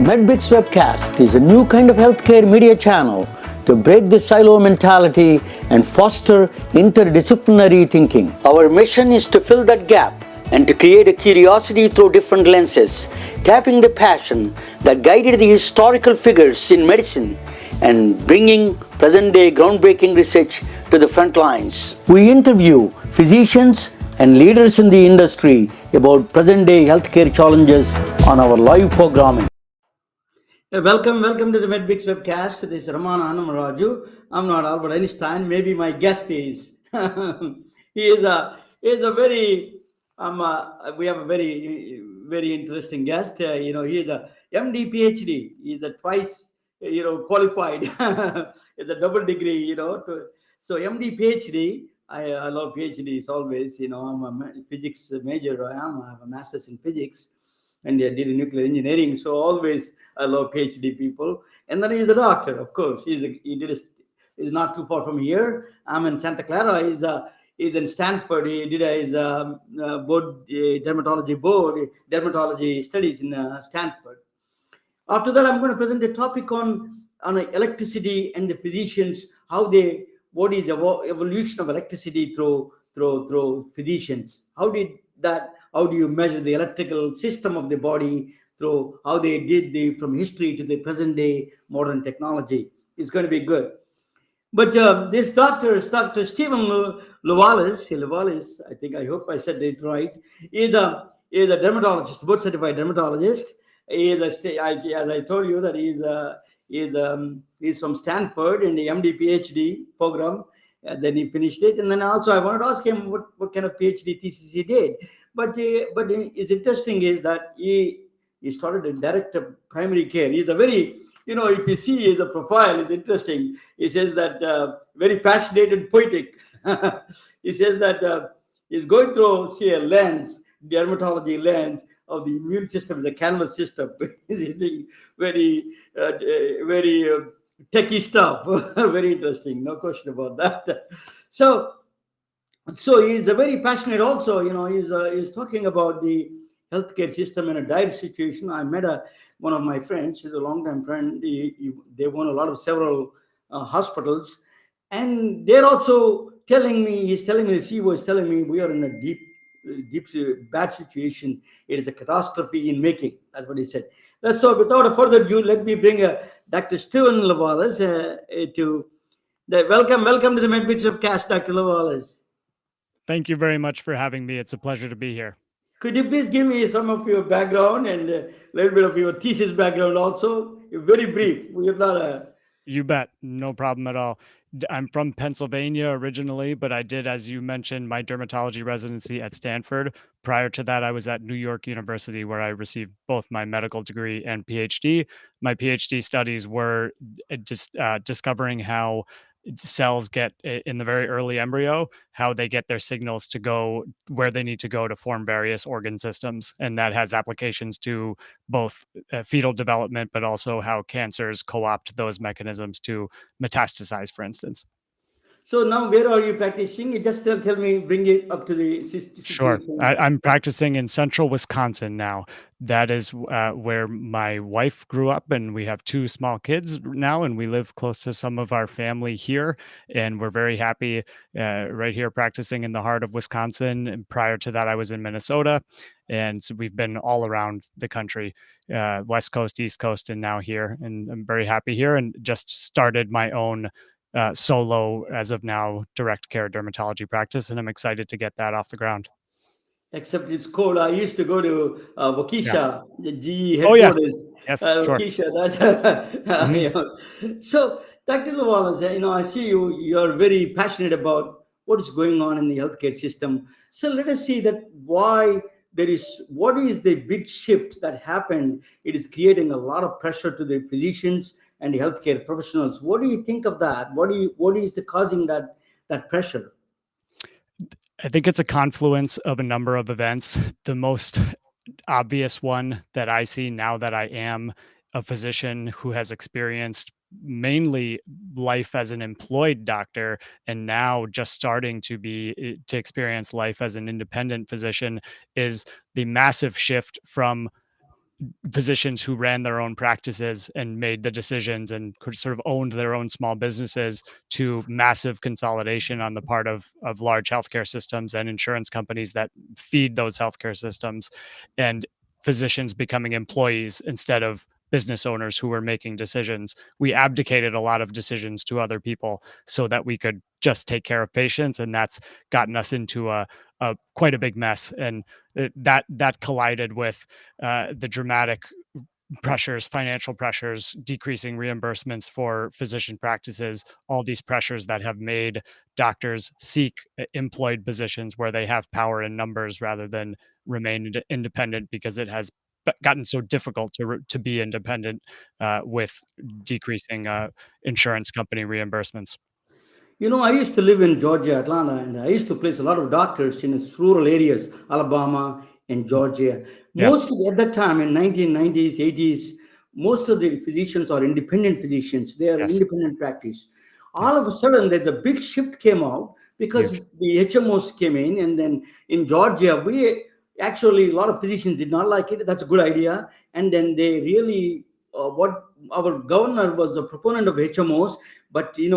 MedBix Webcast is a new kind of healthcare media channel to break the silo mentality and foster interdisciplinary thinking. Our mission is to fill that gap and to create a curiosity through different lenses, tapping the passion that guided the historical figures in medicine and bringing present-day groundbreaking research to the front lines. We interview physicians and leaders in the industry about present-day healthcare challenges on our live programming. Welcome to the MedBix Webcast. This is Ramana Annamaraju. I'm not Albert Einstein. Maybe my guest is. he is a very. We have a very interesting guest. He is a MD PhD. He's a twice qualified. It's a double degree. So MD PhD. I love PhDs always. I'm a physics major. I have a master's in physics, and I did nuclear engineering. So always I love PhD people. And then he's a doctor, of course. He's not too far from here. I'm in Santa Clara. He's in Stanford. He did his dermatology studies in Stanford. After that, I'm going to present a topic on electricity and the physicians, what is the evolution of electricity through physicians. How do you measure the electrical system of the body through how they did from history to the present day modern technology? It's going to be good. But this doctor is Dr. Stephen Lewellis, I hope I said it right. Is a dermatologist, board certified dermatologist. As I told you that he's from Stanford in the MD PhD program. Then he finished it, and then also I wanted to ask him what kind of PhD thesis he did. But it's interesting is that he started a director primary care. He's a very, if you see his profile, it's interesting. He says that very passionate and poetic. He says that he's going through, a lens, dermatology lens of the immune system as a canvas system. He's very techie stuff. Very interesting, no question about that. So he's a very passionate also. He's talking about the healthcare system in a dire situation. I met one of my friends. He's a longtime friend. They own several hospitals, and they're also telling me. The CEO is telling me we are in a deep, bad situation. It is a catastrophe in making. That's what he said. So without further ado, let me bring Dr. Stephen Lowellis welcome to the MedBix Webcast, Dr. Lowellis. Thank you very much for having me. It's a pleasure to be here. Could you please give me some of your background and a little bit of your thesis background also? Very brief. We are not You bet. No problem at all. I'm from Pennsylvania originally, but I did, as you mentioned, my dermatology residency at Stanford. Prior to that, I was at New York University, where I received both my medical degree and PhD. My PhD studies were just discovering how cells get in the very early embryo, how they get their signals to go where they need to go to form various organ systems. And that has applications to both fetal development, but also how cancers co-opt those mechanisms to metastasize, for instance. So now where are you practicing? Just tell me, bring it up to the situation. Sure. I'm practicing in central Wisconsin now. That is where my wife grew up, and we have two small kids now, and we live close to some of our family here, and we're very happy right here practicing in the heart of Wisconsin. And prior to that, I was in Minnesota, and so we've been all around the country, West Coast, East Coast, and now here, and I'm very happy here, and just started my own solo, as of now, direct care dermatology practice, and I'm excited to get that off the ground. Except it's cold. I used to go to Waukesha, the GE Oh, yes. headquarters. Yes, sure. Waukesha. So, Dr. Lewellis, I see you're very passionate about what is going on in the healthcare system. So let us see that what is the big shift that happened? It is creating a lot of pressure to the physicians and the healthcare professionals. What do you think of that? What is causing that pressure? I think it's a confluence of a number of events. The most obvious one that I see now that I am a physician who has experienced mainly life as an employed doctor and now just starting to experience life as an independent physician is the massive shift from physicians who ran their own practices and made the decisions and could sort of owned their own small businesses to massive consolidation on the part of large healthcare systems and insurance companies that feed those healthcare systems, and physicians becoming employees instead of business owners who were making decisions. We abdicated a lot of decisions to other people so that we could just take care of patients, and that's gotten us into a quite a big mess. And that collided with the dramatic pressures, financial pressures, decreasing reimbursements for physician practices, all these pressures that have made doctors seek employed positions where they have power in numbers rather than remain independent, because it has gotten so difficult to be independent with decreasing insurance company reimbursements. I used to live in Georgia, Atlanta, and I used to place a lot of doctors in its rural areas, Alabama and Georgia. Yeah. Most of, at that time in 1990s, 80s, most of the physicians are independent physicians. They are Yes. independent practice. All Yes. of a sudden, there's a big shift came out because Huge. the HMOs came in, and then in Georgia, we actually a lot of physicians did not like it. That's a good idea, and then they really what our governor was a proponent of HMOs, but he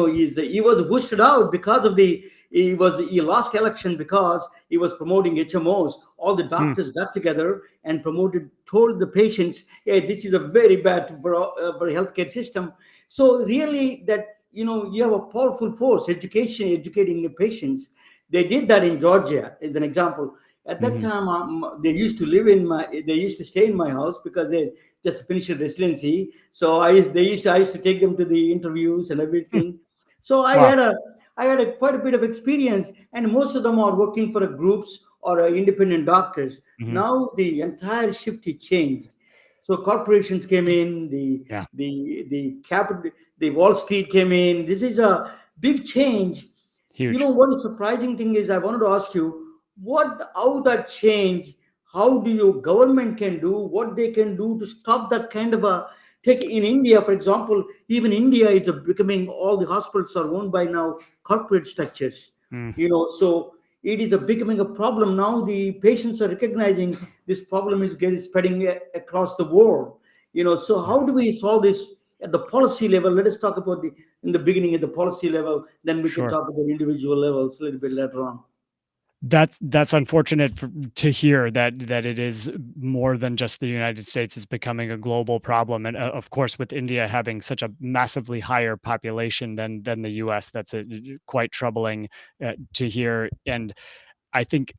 was boosted out because of the he lost election because he was promoting HMOs. All the Hmm. doctors got together and told the patients, hey, this is a very bad for healthcare system. So really that you have a powerful force, educating the patients. They did that in Georgia as an example. At that Mhm. time, they used to stay in my house because they just finished residency. So I used to take them to the interviews and Hmm. everything. So Wow. I had quite a bit of experience, and most of them are working for groups or independent doctors. Mhm. Now the entire shift is changed. So corporations came in, Yeah. the capital, the Wall Street came in. This is a big change. Huge. What is surprising thing is I wanted to ask you how that change, how do your government can do what they can do to stop that kind of a take in India, for example. Even India is becoming, all the hospitals are owned by now corporate structures. Mm. So it is becoming a problem now. The patients are recognizing this problem is getting spreading across the world. So Yeah. how do we solve this at the policy level? Let us talk about the in the beginning at the policy level, then we can Sure. talk about individual levels a little bit later on. That's unfortunate to hear that it is more than just the United States. It's becoming a global problem, and of course, with India having such a massively higher population than the U.S., that's quite troubling to hear. And I think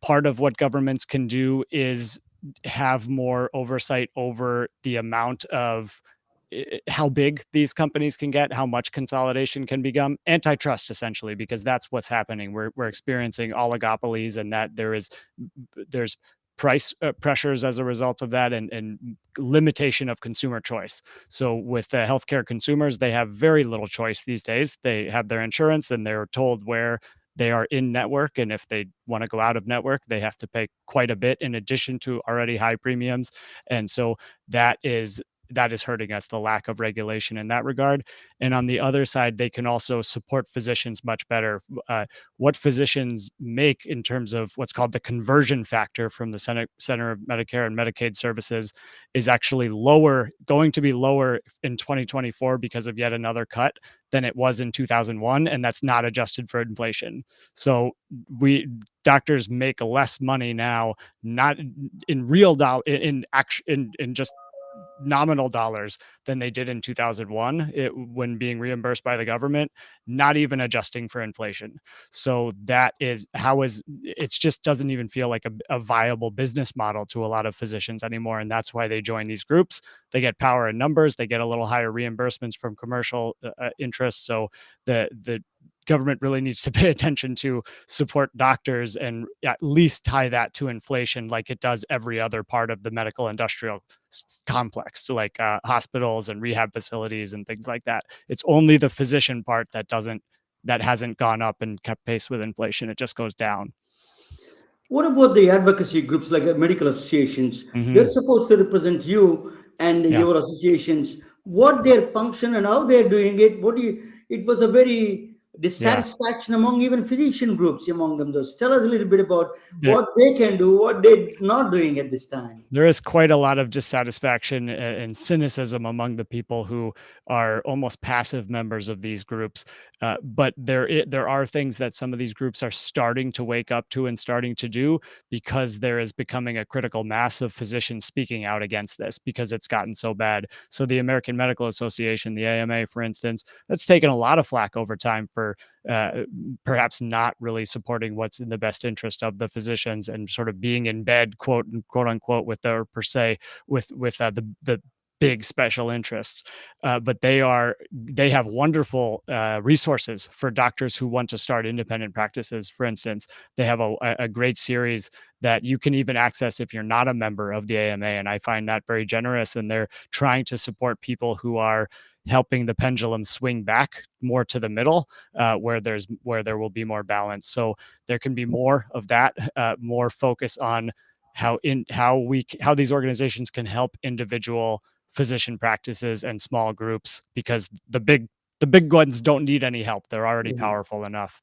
part of what governments can do is have more oversight over the amount of how big these companies can get, how much consolidation can become, antitrust essentially, because that's what's happening. We're experiencing oligopolies, and that there's price pressures as a result of that, and limitation of consumer choice. So with the healthcare consumers, they have very little choice these days. They have their insurance, and they're told where they are in network, and if they want to go out of network, they have to pay quite a bit in addition to already high premiums. And so that is that is hurting us, the lack of regulation in that regard. And on the other side, they can also support physicians much better. What physicians make in terms of what's called the conversion factor from the Center of Medicare and Medicaid Services is actually going to be lower in 2024 because of yet another cut than it was in 2001, and that's not adjusted for inflation. So we doctors make less money now, not in real dollar, in action, in just nominal dollars than they did in 2001 when being reimbursed by the government, not even adjusting for inflation. So that is how is it just doesn't even feel like a viable business model to a lot of physicians anymore. And that's why they join these groups. They get power in numbers, they get a little higher reimbursements from commercial interests. So the government really needs to pay attention to support doctors and at least tie that to inflation like it does every other part of the medical industrial complex, like hospitals and rehab facilities and things like that. It's only the physician part that hasn't gone up and kept pace with inflation. It just goes down. What about the advocacy groups like medical associations? They're Hmm. supposed to represent you and Yeah. your associations. What their function and how they're doing it? What do you? It was a very Yeah. dissatisfaction among even physician groups among themselves. Tell us a little bit about There, what they can do, what they're not doing at this time. there is quite a lot of dissatisfaction and cynicism among the people who are almost passive members of these groups. But there are things that some of these groups are starting to wake up to and starting to do, because there is becoming a critical mass of physicians speaking out against this because it's gotten so bad. So the American Medical Association, the AMA, for instance, that's taken a lot of flack over time for uh, perhaps not really supporting what's in the best interest of the physicians, and sort of being in bed, quote unquote, with their per se with the big special interests. But they have wonderful resources for doctors who want to start independent practices. For instance, they have a great series that you can even access if you're not a member of the AMA, and I find that very generous. And they're trying to support people who are helping the pendulum swing back more to the middle, where there will be more balance. So there can be more of that, more focus on how these organizations can help individual physician practices and small groups, because the big ones don't need any help. They're already Mhm. powerful enough.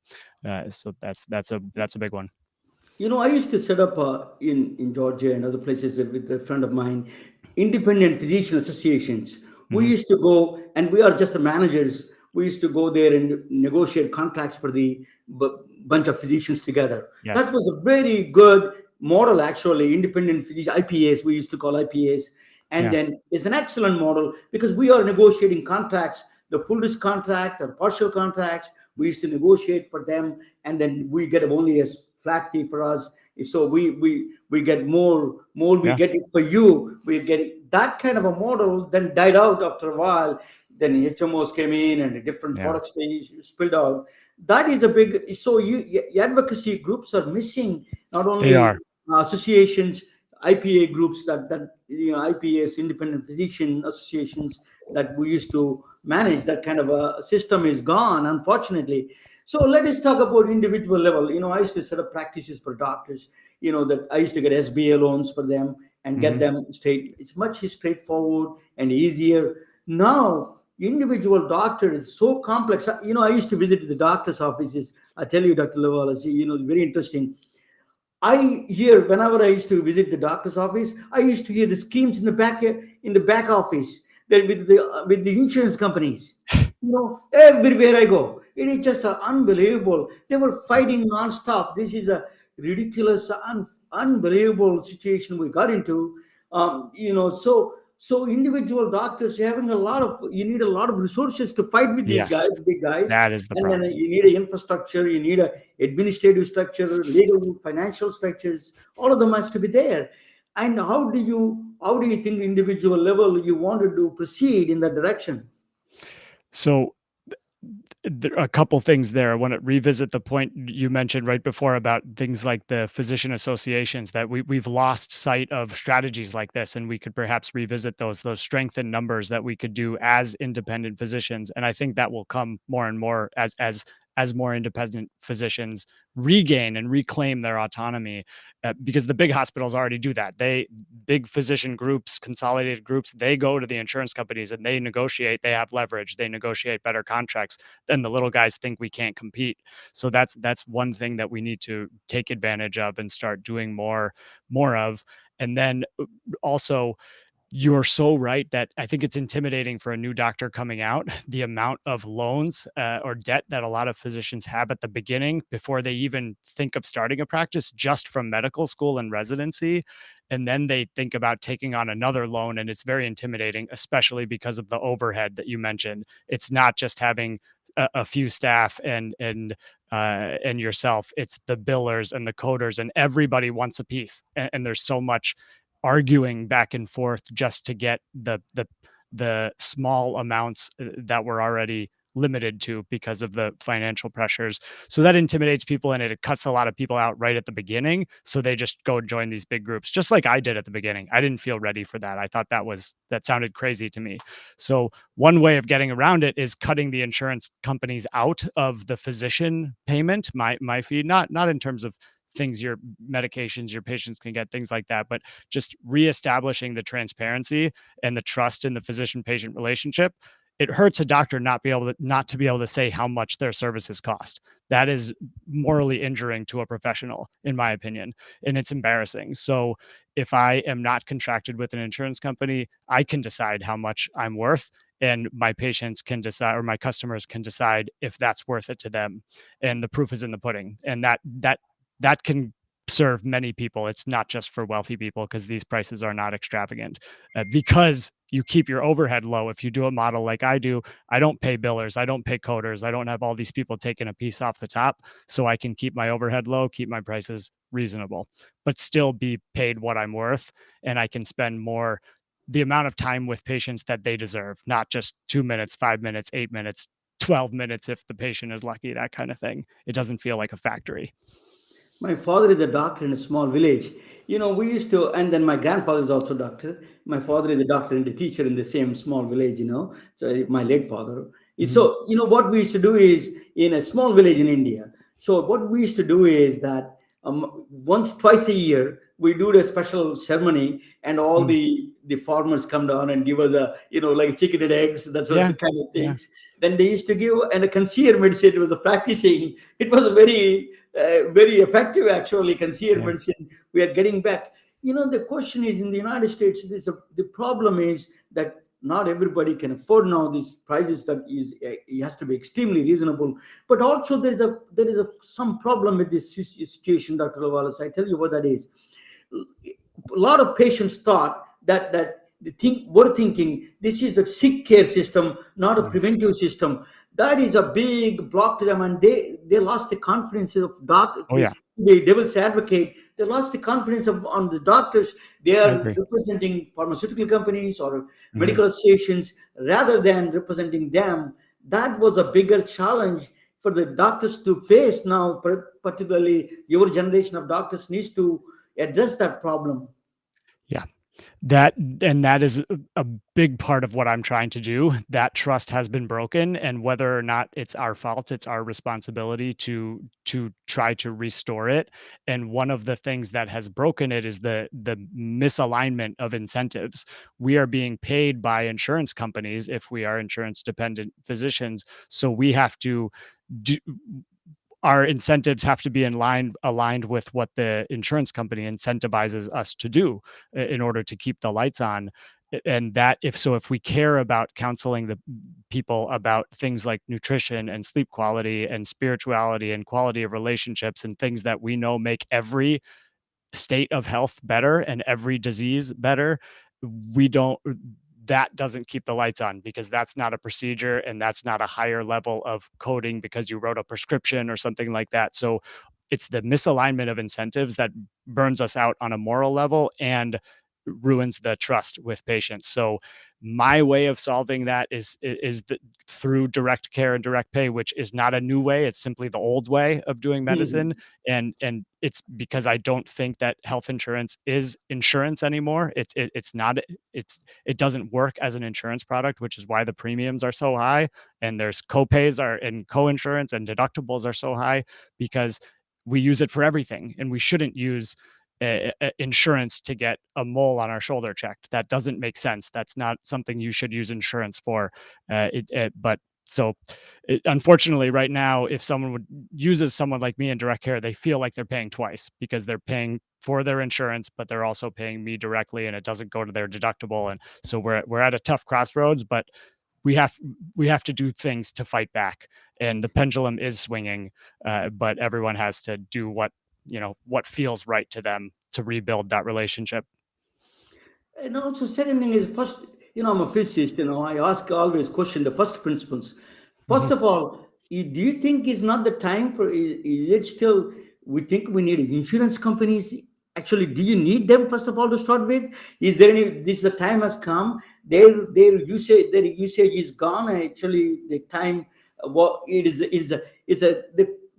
So that's a big one. I used to set up in Georgia and other places with a friend of mine, independent physician associations. We Hmm. used to go, and we are just the managers. We used to go there and negotiate contracts for the bunch of physicians together. That Yes. was a very good model, actually. Independent physician IPAs, we used to call IPAs, and Yeah. then it's an excellent model because we are negotiating contracts, the full risk contract or partial contracts. We used to negotiate for them, and then we get only a flat fee for us. So we get more we Yeah. get it for you. We get it. That kind of a model then died out after a while. Then HMOs came in and different Yeah. products they spilled out. That is a big. So advocacy groups are missing, not They only are. associations, IPA groups, that IPAs, independent physician associations, that we used to manage. That kind of a system is gone, unfortunately. So let us talk about individual level. I used to set up practices for doctors. That I used to get SBA loans for them and get Hmm. them straight. It's much straightforward and easier. Now, individual doctor is so complex. I used to visit the doctor's offices. I tell you, Dr. Lewellis, very interesting. I hear whenever I used to visit the doctor's office, I used to hear the screams in the back office that with the insurance companies. Everywhere I go, it is just unbelievable. They were Yeah. fighting nonstop. This is a ridiculous, unbelievable situation we got into. So individual doctors having you need a lot of resources to fight with these guys, Yes. big guys, That is the and then problem. you need an infrastructure, you need a administrative structure, legal, financial structures. All of them has to be there. And how do you think individual level you want to proceed in that direction? So there are a couple things there. I want to revisit the point you mentioned right before about things like the physician associations, that we've lost sight of strategies like this, and we could perhaps revisit those strength in numbers that we could do as independent physicians. And I think that will come more and more as more independent physicians regain and reclaim their autonomy, because the big hospitals already do that. Big physician groups, consolidated groups, they go to the insurance companies and they negotiate. They have leverage. They negotiate better contracts. Then the little guys think we can't compete. So that's one thing that we need to take advantage of and start doing more of. And then also, you're so right that I think it's intimidating for a new doctor coming out, the amount of loans or debt that a lot of physicians have at the beginning before they even think of starting a practice, just from medical school and residency. And then they think about taking on another loan, and it's very intimidating, especially because of the overhead that you mentioned. It's not just having a few staff and yourself. It's the billers and the coders, and everybody wants a piece. And there's so much arguing back and forth just to get the small amounts that we're already limited to because of the financial pressures. So that intimidates people, and it cuts a lot of people out right at the beginning. So they just go and join these big groups, just like I did at the beginning. I didn't feel ready for that. I thought that sounded crazy to me. So one way of getting around it is cutting the insurance companies out of the physician payment, my fee, not in terms of things, your medications your patients can get, things like that, but just reestablishing the transparency and the trust in the physician patient relationship. it hurts a doctor not to be able to say how much their services cost. That is morally injuring to a professional, in my opinion, and it's embarrassing. So if I am not contracted with an insurance company, I can decide how much I'm worth, and my patients can decide, or my customers can decide if that's worth it to them. And the proof is in the pudding. And that can serve many people. It's not just for wealthy people, because these prices are not extravagant. Because you keep your overhead low. If you do a model like I do, I don't pay billers, I don't pay coders, I don't have all these people taking a piece off the top, so I can keep my overhead low, keep my prices reasonable, but still be paid what I'm worth. And I can spend more, the amount of time with patients that they deserve, not just 2 minutes, 5 minutes, 8 minutes, 12 minutes if the patient is lucky, that kind of thing. It doesn't feel like a factory. My father is a doctor in a small village. We used to, and then my grandfather is also a doctor. My father is a doctor and a teacher in the same small village. So my late father. Mhm. So, what we used to do is in a small village in India. So, what we used to do is that once, twice a year, we do the special ceremony, and all Mm. the farmers come down and give us like chicken and eggs. That's what Yeah. the kind of Yeah. things. Then they used to give, and a concierge medicine was a practicing. It was a very effective, actually, concierge Yeah. medicine. We are getting back. The question is, in the United States, the problem is that not everybody can afford now these prices. That is, it has to be extremely reasonable. But also, there is some problem with this situation, Dr. Lowellis. I tell you what that is. A lot of patients thought that they were thinking this is a sick care system, not a Yes. preventive system. That is a big block to them, and they lost the confidence of doctors. Oh yeah, The devil's advocate. They lost the confidence on the doctors. They I are agree. representing pharmaceutical companies or Mhm. medical associations rather than representing them. That was a bigger challenge for the doctors to face now. Particularly, your generation of doctors needs to address that problem. Yeah. That is a big part of what I'm trying to do. That trust has been broken, and whether or not it's our fault, it's our responsibility to try to restore it. And one of the things that has broken it is the misalignment of incentives. We are being paid by insurance companies if we are insurance dependent physicians, so we have to do, our incentives have to be aligned with what the insurance company incentivizes us to do in order to keep the lights on. And that if we care about counseling the people about things like nutrition and sleep quality and spirituality and quality of relationships and things that we know make every state of health better and every disease better, we don't that doesn't keep the lights on, because that's not a procedure and that's not a higher level of coding because you wrote a prescription or something like that. So it's the misalignment of incentives that burns us out on a moral level and ruins the trust with patients. So my way of solving that through direct care and direct pay, which is not a new way. It's simply the old way of doing medicine. And it's because I don't think that health insurance is insurance anymore. It's not. It doesn't work as an insurance product, which is why the premiums are so high, and there's copays are and co-insurance and deductibles are so high, because we use it for everything, and we shouldn't use insurance to get a mole on our shoulder checked. That doesn't make sense. That's not something you should use insurance for. But so, unfortunately, right now, if someone uses someone like me in direct care, they feel like they're paying twice, because they're paying for their insurance, but they're also paying me directly, and it doesn't go to their deductible. And so we're at a tough crossroads, but we have we have to do things to fight back. And the pendulum is swinging, but everyone has to do what feels right to them to rebuild that relationship. And also, second thing is, first, I'm a physicist. I ask always question the first principles. First Mhm. of all, do you think it's not the time for? Is it still? We think we need insurance companies. Actually, do you need them first of all to start with? Is there any? This the time has come. Their usage is gone. Actually, the time. What it is? It's a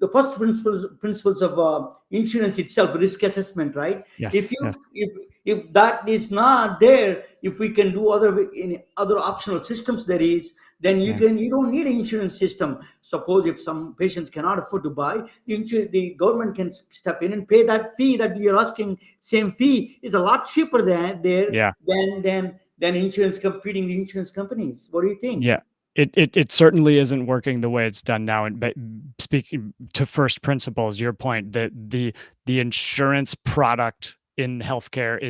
the first principles of insurance itself, risk assessment, right? Yes, If you yes, if that is not there, if we can do in other optional systems there is, then yeah, you don't need an insurance system. Suppose if some patients cannot afford to buy, the government can step in and pay that fee that you're asking. Same fee is a lot cheaper than there yeah. than insurance feeding the insurance companies. What do you think? Yeah. It certainly isn't working the way it's done now. And but speaking to first principles, your point that the insurance product in healthcare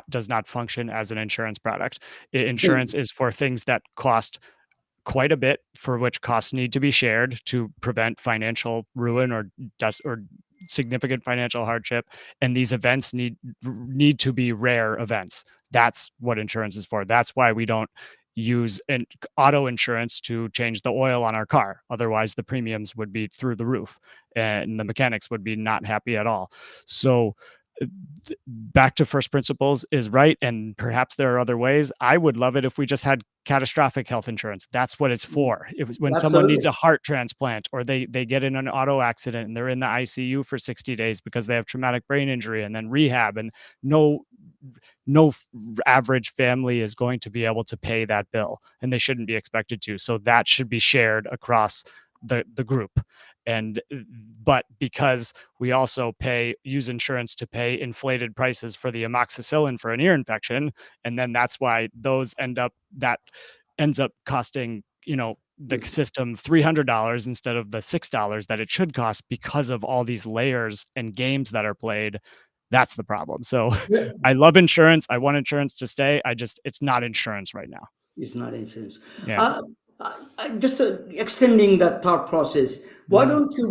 does not function as an insurance product. Insurance is for things that cost quite a bit, for which costs need to be shared to prevent financial ruin or significant financial hardship, and these events need to be rare events. That's what insurance is for. That's why we don't use an auto insurance to change the oil on our car. Otherwise, the premiums would be through the roof and the mechanics would be not happy at all. So back to first principles is right, and perhaps there are other ways. I would love it if we just had catastrophic health insurance. That's what it's for. It was when someone needs Absolutely. a heart transplant, or they get in an auto accident and they're in the ICU for 60 days because they have traumatic brain injury, and then rehab, and no average family is going to be able to pay that bill, and they shouldn't be expected to. So that should be shared across the group. And but because we also use insurance to pay inflated prices for the amoxicillin for an ear infection, and then that's why that ends up costing, the Yes. system $300 instead of the $6 that it should cost, because of all these layers and games that are played. That's the problem. So Yeah. I love insurance. I want insurance to stay. It's not insurance right now. It's not insurance. Yeah. Uh, just extending that thought process. Why Mhm. don't you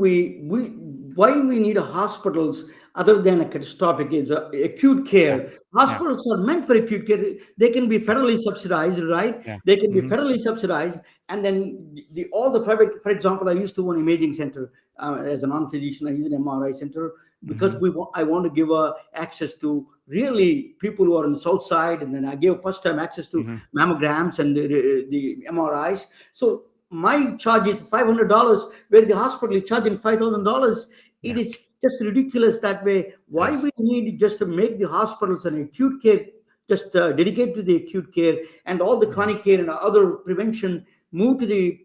why we need a hospitals other than a catastrophic is acute Yeah. care. Yeah. Hospitals are meant for acute care. They can be Yeah. federally subsidized, right? Yeah. They can be Mhm. federally subsidized, and then all the private. For example, I used to own imaging center as a non-physician. I use an MRI center because Mhm. I want to give access to really people who are on the south side, and then I gave first time access to Mhm. mammograms and the MRIs. So my charge is $500, where the hospital is charging $5,000. It Yeah. is just ridiculous that way. It Why is. we need just to make the hospitals an acute care, just dedicate to the acute care, and all the Yeah. chronic care and other prevention move to the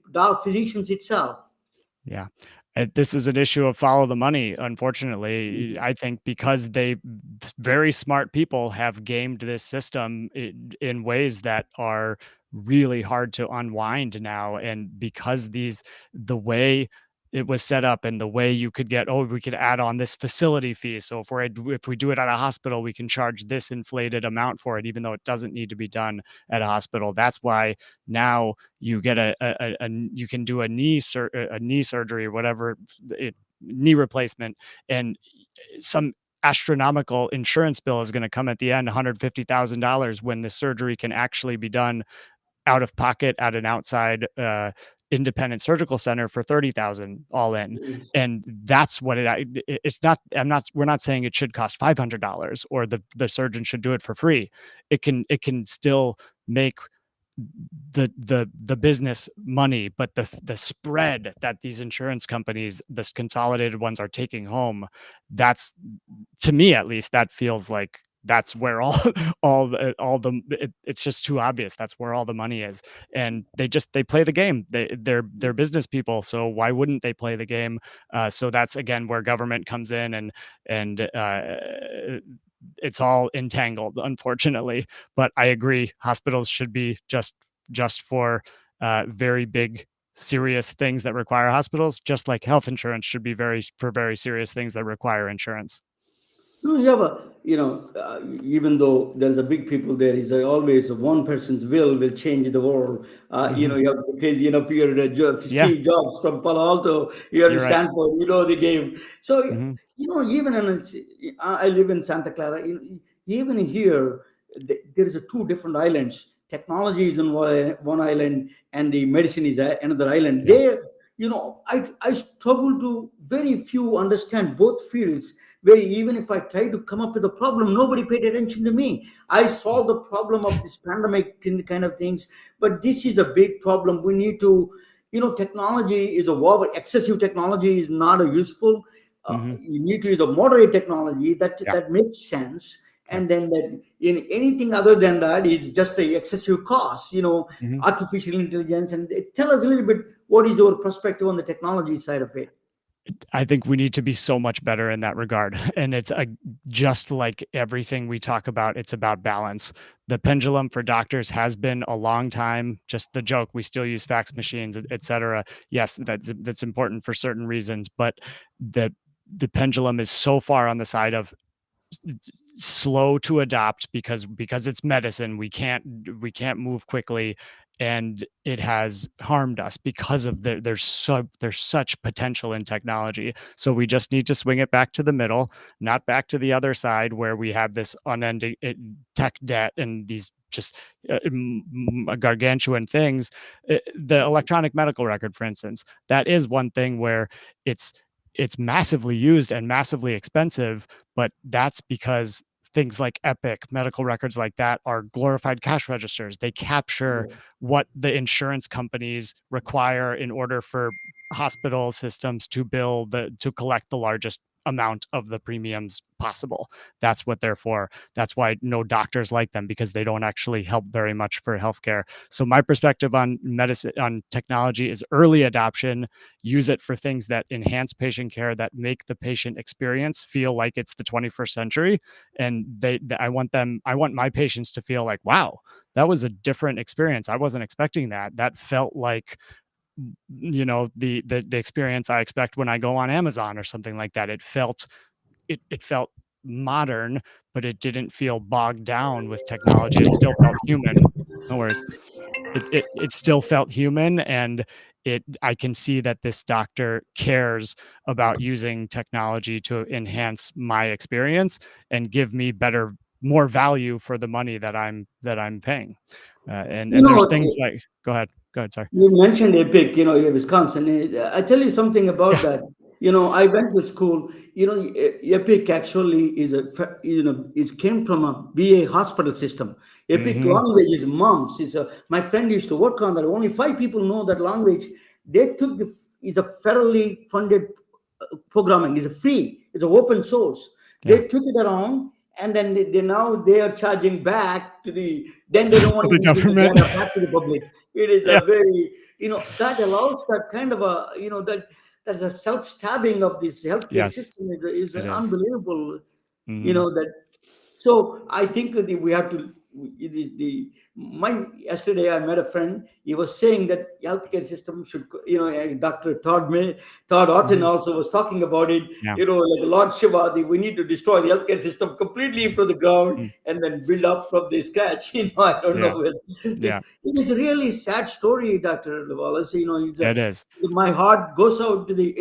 physicians itself. Yeah. This is an issue of follow the money, unfortunately. I think because very smart people have gamed this system in ways that are really hard to unwind now. And because the way it was set up and the way you could we could add on this facility fee. So if we do it at a hospital, we can charge this inflated amount for it, even though it doesn't need to be done at a hospital. That's why now you get you can do a knee surgery or whatever, knee replacement, and some astronomical insurance bill is going to come at the end, $150,000, when the surgery can actually be done out of pocket at an outside independent surgical center for 30,000 all in. And that's what it's not. We're not saying it should cost $500 or the surgeon should do it for free. It can still make the business money, but the spread that these insurance companies, this consolidated ones, are taking home, that's, to me at least, that feels like that's where it's just too obvious. That's where all the money is, and they play the game. They're business people, so why wouldn't they play the game? So that's again where government comes in, and it's all entangled, unfortunately. But I agree, hospitals should be just for very big, serious things that require hospitals, just like health insurance should be for very serious things that require insurance. No, you have even though there's a big people, there is always one person's will change the world. Hmm. You have the crazy, you're Yeah, Steve Jobs from Palo Alto, you're in you're right. Stanford, you know the game. So, Hmm. even I live in Santa Clara, even here, there's two different islands. Technology is on one island, and the medicine is another island. Yeah. I struggle to very few understand both fields, where even if I tried to come up with a problem, nobody paid attention to me. I solved the problem of this pandemic kind of things, but this is a big problem. We need to, technology is a war. Excessive technology is not a useful. Hmm. You need to use a moderate technology that Yeah. that makes sense, Yeah. and then that in anything other than that is just a excessive cost. Hmm. Artificial intelligence, and tell us a little bit what is your perspective on the technology side of it. I think we need to be so much better in that regard. And it's just like everything we talk about, it's about balance. The pendulum for doctors has been a long time. Just the joke, we still use fax machines, et cetera. Yes, that's important for certain reasons, but the the pendulum is so far on the side of slow to adopt because it's medicine. We can't move quickly, and it has harmed us because of there's such potential in technology. So we just need to swing it back to the middle, not back to the other side where we have this unending tech debt and these just gargantuan things. The electronic medical record, for instance, that is one thing where it's it's massively used and massively expensive, but that's because things like Epic, medical records like that are glorified cash registers. They capture what the insurance companies require in order for hospital systems to collect the largest amount of the premiums possible. That's what they're for. That's why no doctors like them, because they don't actually help very much for healthcare. So my perspective on medicine, on technology, is early adoption. Use it for things that enhance patient care, that make the patient experience feel like it's the 21st century. And I want my patients to feel like, wow, that was a different experience. I wasn't expecting that. That felt like, the experience I expect when I go on Amazon or something like that. It felt modern, but it didn't feel bogged down with technology. It still felt human. No worries. It still felt human, and I can see that this doctor cares about using technology to enhance my experience and give me more value for the money that I'm paying. You And there's know, things like, go ahead, sorry. you mentioned Epic, Wisconsin. I tell you something about Yeah. that. I went to school. Epic actually it came from a BA hospital system. Epic Hmm. language is MUMS. My friend used to work on that. Only 5 people know that language. They took it's a federally funded programming. It's free. It's an open source. Yeah. They took it around, and then they are charging back to the. Then they don't want The to give the government. data back to the public. It is Yeah. a very, that allows that kind of a, that's a self-stabbing of this healthcare Yes, system is it is. unbelievable. Hmm. That. So I think we have to. My yesterday I met a friend. He was saying that healthcare system should, and Dr. Todd Orton Hmm. also was talking about it. Yeah. Like Lord Shiva, we need to destroy the healthcare system completely from the ground Mm. and then build up from the scratch. I don't know. Yeah. Well, Yeah. it is a really sad story, Dr. Lewellis. It is. My heart goes out to the,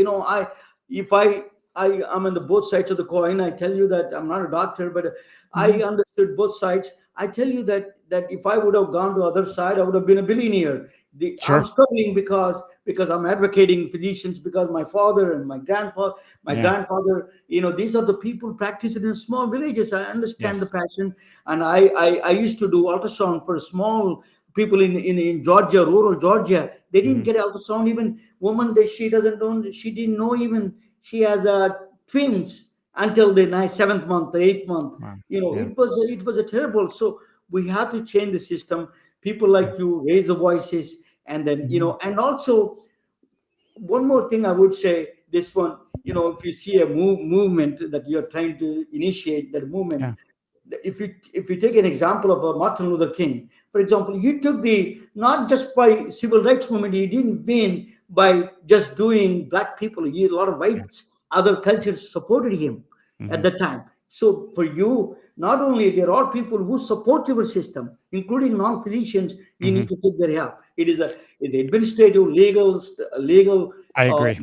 if I am on the both sides of the coin. I tell you that I'm not a doctor, but I Mhm. understood both sides. I tell you that if I would have gone to the other side, I would have been a billionaire. I'm Sure. struggling because I'm advocating physicians, because my father and my Yeah. grandfather, these are the people practicing in small villages. I understand the Yes. passion, and I used to do ultrasound for small people in Georgia, rural Georgia. They didn't Mhm. get ultrasound. Even woman that she didn't know even she has twins until the seventh month or eighth month. Wow. Yeah. It was a terrible. So we have to change the system. People like Mm. you raise the voices, and then Mhm. and also one more thing I would say. This one, if you see a movement that you're trying to initiate, that movement, Yeah. if you take an example of Martin Luther King, for example, he took the not just by civil rights movement. He didn't win by just doing black people. He had a lot of Yeah. whites, other cultures supported him at Mhm. that time. So for you, not only there are people who support your system, including non-physicians, you need Mhm. to take their help. It's administrative, legal, I uh, agree.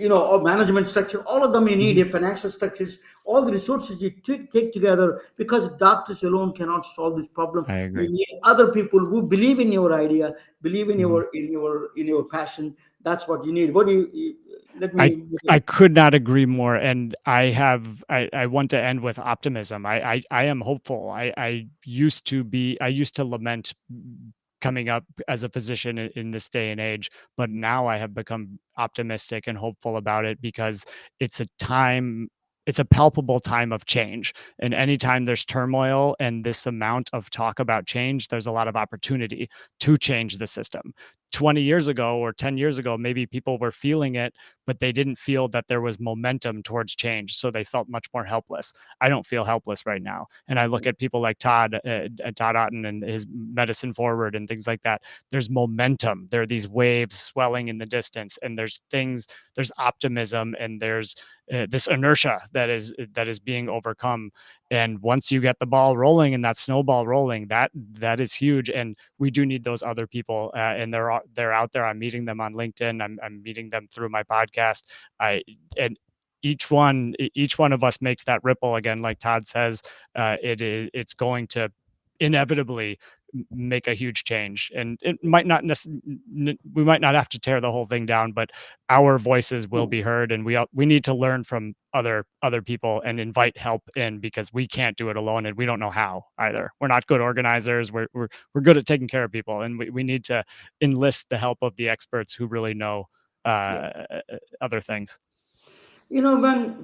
or management structure. All of them you need. Mhm. Financial structures, all the resources you take together, because doctors alone cannot solve this problem. I You agree. need other people who believe in your idea, believe in Mhm. your passion. That's what you need. What do let I me I could not agree more, and I want to end with optimism. I am hopeful. I used to lament coming up as a physician in this day and age, but now I have become optimistic and hopeful about it because it's a time it's a palpable time of change. And anytime there's turmoil and this amount of talk about change, there's a lot of opportunity to change the system, 20 years ago or 10 years ago, maybe people were feeling it, but they didn't feel that there was momentum towards change. So they felt much more helpless. I don't feel helpless right now. And I look at people like Todd Otten and his medicine forward and things like that. There's momentum. There are these waves swelling in the distance, and there's optimism, and there's this inertia that is being overcome. And once you get the ball rolling and that snowball rolling, that is huge. And we do need those other people, and they're out there. I'm meeting them on LinkedIn. I'm meeting them through my podcast. And each one of us makes that ripple again, like Todd says. It's going to inevitably make a huge change, and it might not we might not have to tear the whole thing down, but our voices will be heard, and we need to learn from other people and invite help in, because we can't do it alone, and we don't know how either. We're not good organizers. We're good at taking care of people, and we need to enlist the help of the experts who really know other things. You know, when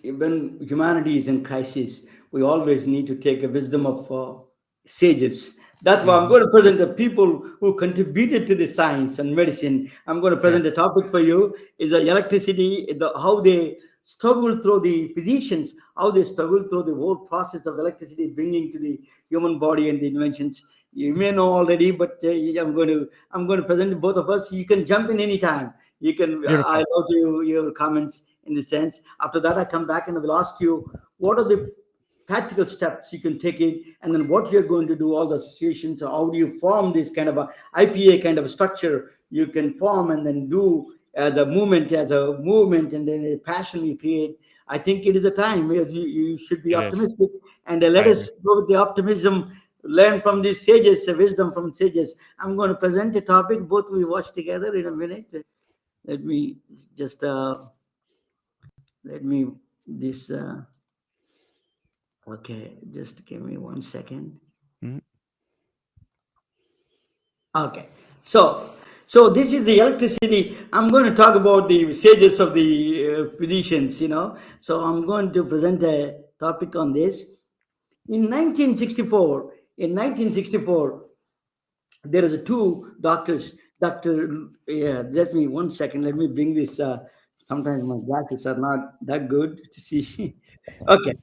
humanity is in crisis, we always need to take a wisdom of sages. That's why I'm going to present the people who contributed to the science and medicine. I'm going to present a topic for you: is the electricity, how they struggle through, the physicians, how they struggle through the whole process of electricity bringing to the human body, and the inventions. You may know already, but I'm going to present both of us. You can jump in anytime. You can. Beautiful. I love your comments in the sense. After that, I come back and I will ask you what are the practical steps you can take it, and then what you're going to do, all the associations. How do you form this kind of a IPA kind of a structure you can form and then do as a movement, and then a passion you create. I think it is a time where you should be optimistic, and let us go with the optimism. Learn from these sages, wisdom from sages. I'm going to present a topic. Both we watch together in a minute. Let me just this. Okay, just give me 1 second. Okay, so this is the electricity. I'm going to talk about the sages of the physicians. So I'm going to present a topic on this. In 1964, there is two doctors. Let me 1 second. Let me bring this. Sometimes my glasses are not that good to see. Okay.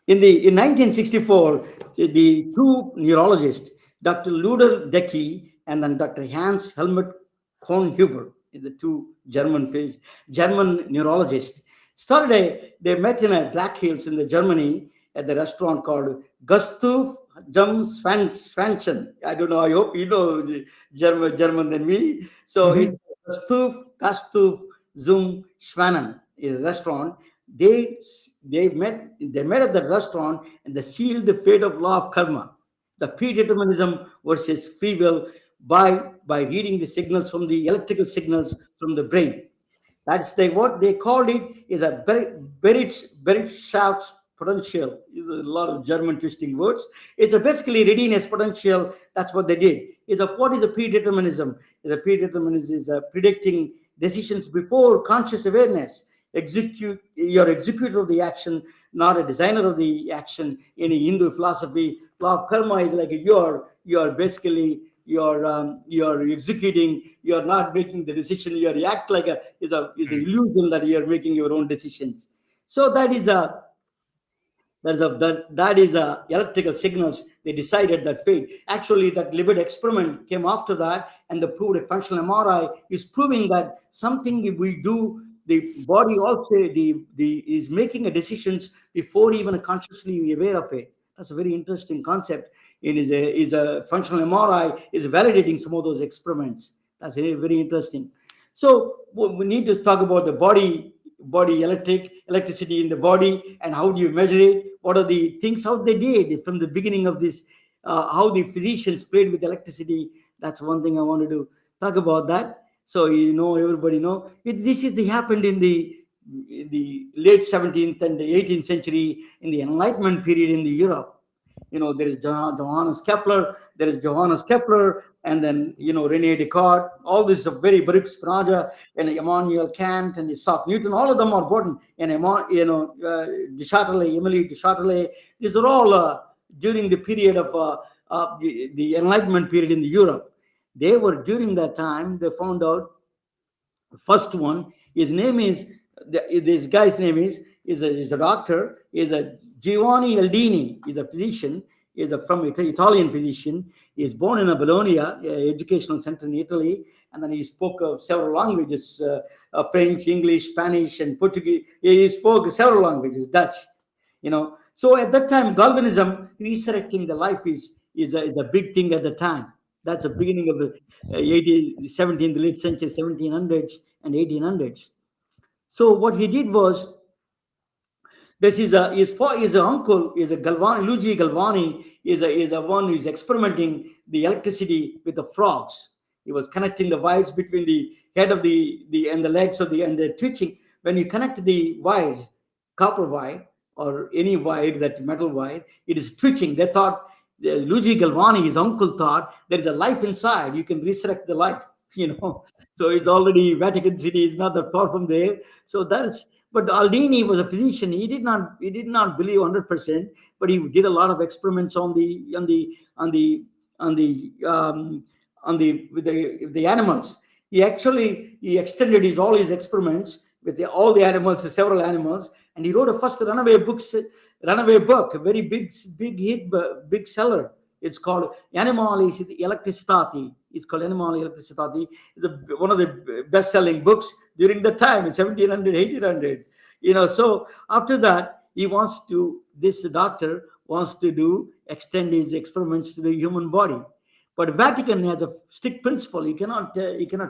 In 1964, the two neurologists, Dr. Luder Decky and then Dr. Hans Helmut Kornhuber, the two German neurologists, they met in a Black Hills in the Germany at the restaurant called Gustav Zum Swanchen. I don't know. I hope you know the German than me. So it's Gustav Zum Schwanen is a restaurant. They met at the restaurant, and they sealed the fate of law of karma, the predeterminism versus free will, by reading the signals from the electrical signals from the brain. That's what they called it is a Bereitschaft potential. Is a lot of German twisting words. It's a basically readiness potential. That's what they did. What is a predeterminism? The predeterminism is predicting decisions before conscious awareness. You're executor of the action, not a designer of the action. In a Hindu philosophy, law of karma is like you're basically you're executing. You're not making the decision. You act like is an illusion that you're making your own decisions. So that is electrical signals. They decided that fate. Actually, that Libet experiment came after that, and the proved a functional MRI is proving that something we do, the body also is making a decisions before even consciously aware of it. That's a very interesting concept. It is a functional MRI is validating some of those experiments. That's very interesting. So we need to talk about the body electricity in the body, and how do you measure it? What are the things how they did from the beginning of this? How the physicians played with electricity. That's one thing I wanted to talk about that. So everybody know this happened in the late 17th and the 18th century in the Enlightenment period in the Europe. There is Johannes Kepler, and then Rene Descartes. All this is very Baruch Spinoza and Immanuel Kant and Isaac Newton. All of them are important. And Emile de Châtelet. These are all during the period of the Enlightenment period in the Europe. They were during that time. They found out first one. His name is this guy's name is a doctor. Is a Giovanni Aldini. He's a physician. Is a from Italian physician. He is born in a Bologna, educational center in Italy, and then he spoke several languages: French, English, Spanish, and Portuguese. He spoke several languages, Dutch. So at that time, galvanism, resurrecting the life is a big thing at the time. That's the beginning of the 17th, the late century, 1700s and 1800s. So what he did was, this is his uncle is a Galvani, Luigi Galvani is a one who is experimenting the electricity with the frogs. He was connecting the wires between the head of the and the legs of the and the twitching. When you connect the wires, copper wire or any wire, that metal wire, it is twitching. They thought, Luigi Galvani, his uncle, thought there is a life inside. You can resurrect the life. So it's already Vatican City is not that far from there. So that's. But Aldini was a physician. He did not believe 100%, but he did a lot of experiments on the with the animals. He extended all his experiments with all the animals, several animals, and he wrote a first runaway book, a very big hit, big seller. It's called Animali Electricitati. It's called Animali Electricitati. It's one of the best-selling books during the time, in 1700, 1800. So after that, this doctor wants to extend his experiments to the human body. But Vatican has a strict principle. You cannot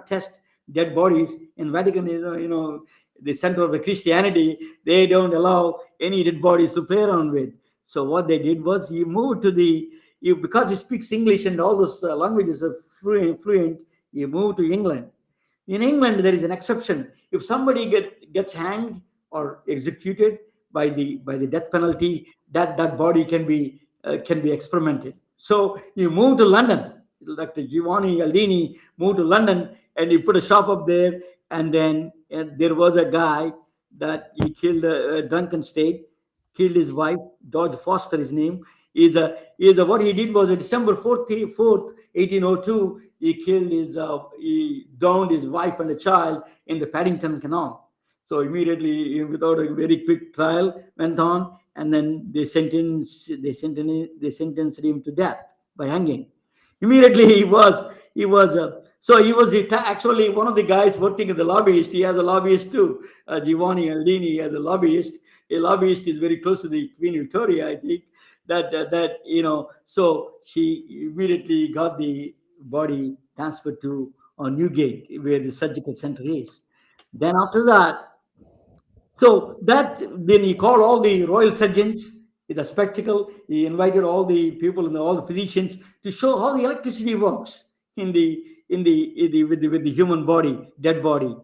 test dead bodies. In Vatican, the center of the Christianity, they don't allow any dead bodies to play around with. So what they did was he moved because he speaks English and all those languages are fluent, he moved to England. In England, there is an exception. If somebody gets hanged or executed by the death penalty, that body can be experimented. So he moved to London. Dr. Giovanni Aldini moved to London and he put a shop up there. And then there was a guy that he killed a drunken state, killed his wife, George Foster, his name. What he did was on December 4th, 1802, he drowned his wife and a child in the Paddington Canal. So immediately, without a very quick trial, went on, and then they sentenced him to death by hanging. Immediately he was actually one of the guys working at the lobbyist. He has a lobbyist too. Giovanni Aldini has a lobbyist. A lobbyist is very close to the Queen Victoria, I think. So she immediately got the body transferred to Newgate, where the surgical center is. Then after that, then he called all the royal surgeons. It's a spectacle. He invited all the people and all the physicians to show how the electricity works with the human body, dead body.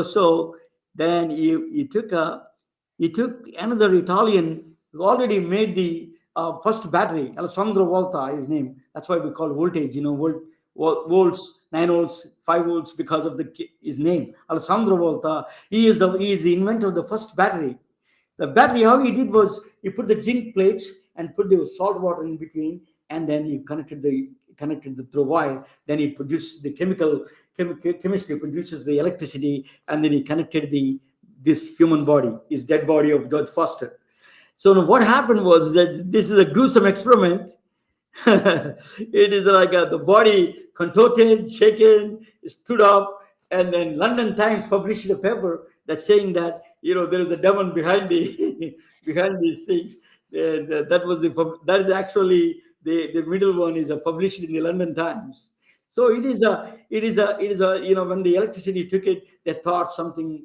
So then he took another Italian who already made the first battery. Alessandro Volta, his name. That's why we call voltage. Volts, 9 volts, 5 volts, because of his name, Alessandro Volta. He is the inventor of the first battery. The battery, how he did was he put the zinc plates and put the salt water in between, and then he connected the through wire. Then he produced the chemistry produces the electricity, and then he connected this human body, his dead body of George Foster. So now what happened was that this is a gruesome experiment. It is like the body contorted, shaken, stood up, and then London Times published a paper that's saying that there is a demon behind behind these things. And that is actually the middle one is published in the London Times. So it is when the electricity took it, they thought something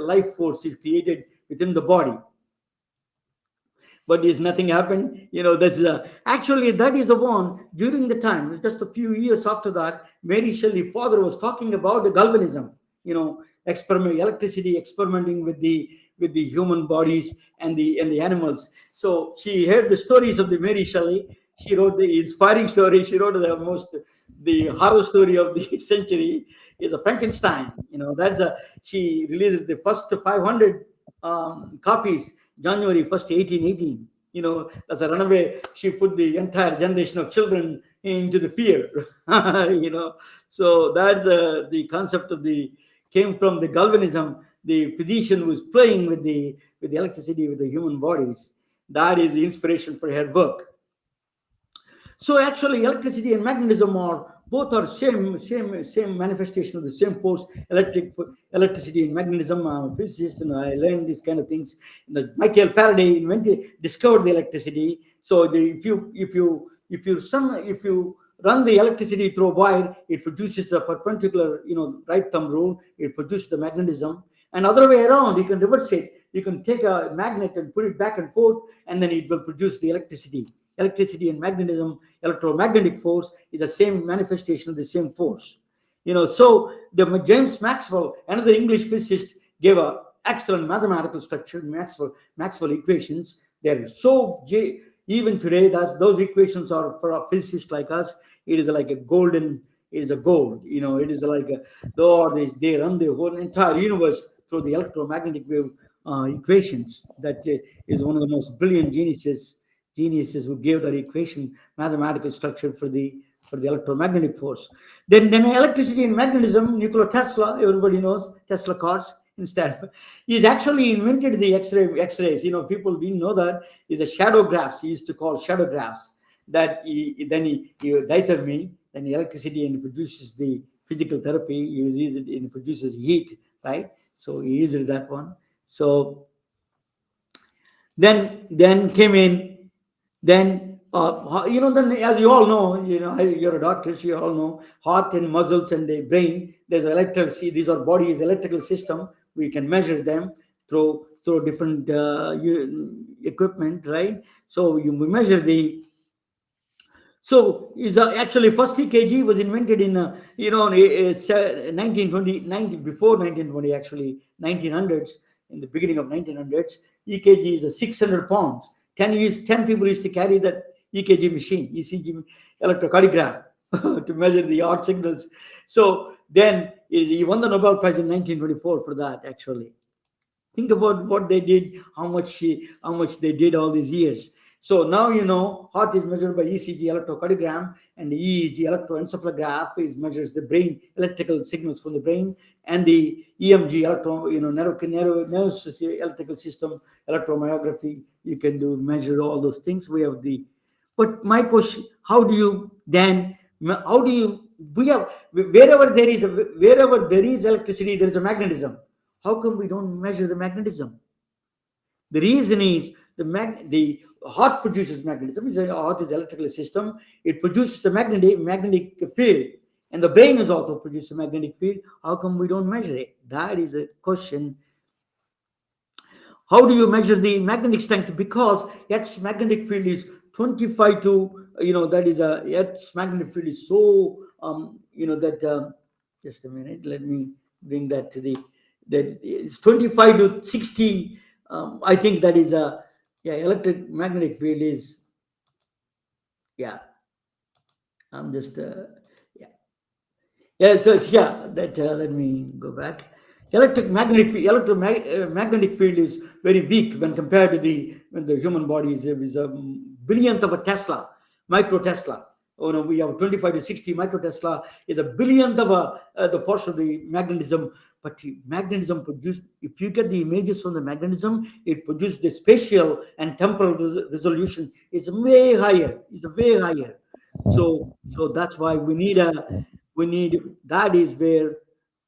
life force is created within the body. But nothing happened. Actually that is the one during the time, just a few years after that, Mary Shelley father was talking about the galvanism, electricity experimenting with the human bodies and the animals. So she heard the stories of the Mary Shelley. She wrote the inspiring story. She wrote the horror story of the century is a Frankenstein. She released the first 500 copies January 1st, 1818. as a runaway, she put the entire generation of children into the fear. So that's the concept of came from the galvanism. The physician who is playing with the electricity with the human bodies. That is the inspiration for her work. So actually, electricity and magnetism are same manifestation of the same force. Electricity and magnetism. I'm a physicist, and I learned these kind of things. Michael Faraday discovered the electricity. So if you run the electricity through a wire, it produces a perpendicular, right thumb rule. It produces the magnetism, and other way around, you can reverse it. You can take a magnet and put it back and forth, and then it will produce the electricity. Electricity and magnetism, electromagnetic force, is the same manifestation of the same force. So the James Maxwell, another English physicist, gave a excellent mathematical structure, Maxwell equations. They're so even today, those equations are, for a physicist like us, it is like a golden. It is a gold. It is like they run the whole entire universe through the electromagnetic wave equations. That is one of the most brilliant geniuses who gave that equation mathematical structure for the electromagnetic force. Then electricity and magnetism. Nikola Tesla, everybody knows Tesla cars in Stanford. He's actually invented the X-rays. People didn't know that. Is a shadow graphs. He used to call shadow graphs. That he dithermy, then the electricity, and produces the physical therapy. He uses it and produces heat, right? So he used that one. So then came in. Then then, as you all know, you're a doctor, so you all know heart and muscles and the brain. There's electricity. These are body's electrical system. We can measure them through different equipment, right? So you measure the. So actually first EKG was invented in 1920, before 1920, actually 1900s, in the beginning of 1900s. EKG is 600 pounds. 10 people used to carry that EKG machine, ECG, electrocardiogram, to measure the heart signals. So then he won the Nobel Prize in 1924 for that, actually. Think about what they did, how much they did all these years. So now heart is measured by ECG, electrocardiogram, and the EEG, electroencephalograph, measures the brain, electrical signals from the brain, and the EMG, nervous electrical system, electromyography. You can measure all those things. But my question: wherever there is electricity, there is a magnetism. How come we don't measure the magnetism? The reason is the heart produces magnetism. The heart is electrical system. It produces a magnetic field, and the brain is also produces a magnetic field. How come we don't measure it? That is a question. How do you measure the magnetic strength? Because Earth's magnetic field is 25 to Earth's magnetic field is so just a minute. Let me bring that to that it's 25 to 60. I think that is electric magnetic field is I'm just let me go back. Electromagnetic field is very weak when compared to the human body is a billionth of a Tesla, micro Tesla. We have 25 to 60 micro Tesla is a billionth of the portion of the magnetism. But magnetism produces, if you get the images from the magnetism, it produces the spatial and temporal resolution. It's way higher. So that's why we need. That is where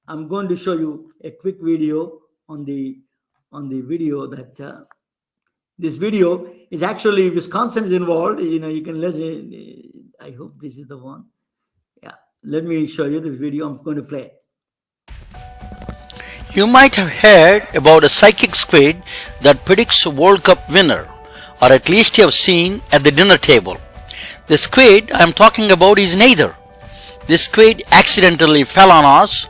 I'm going to show you a quick video on the video that this video is actually Wisconsin is involved. You can listen. I hope this is the one. Yeah, let me show you the video. I'm going to play it. You might have heard about a psychic squid that predicts a World Cup winner, or at least you have seen at the dinner table. The squid I am talking about is neither. This squid accidentally fell on us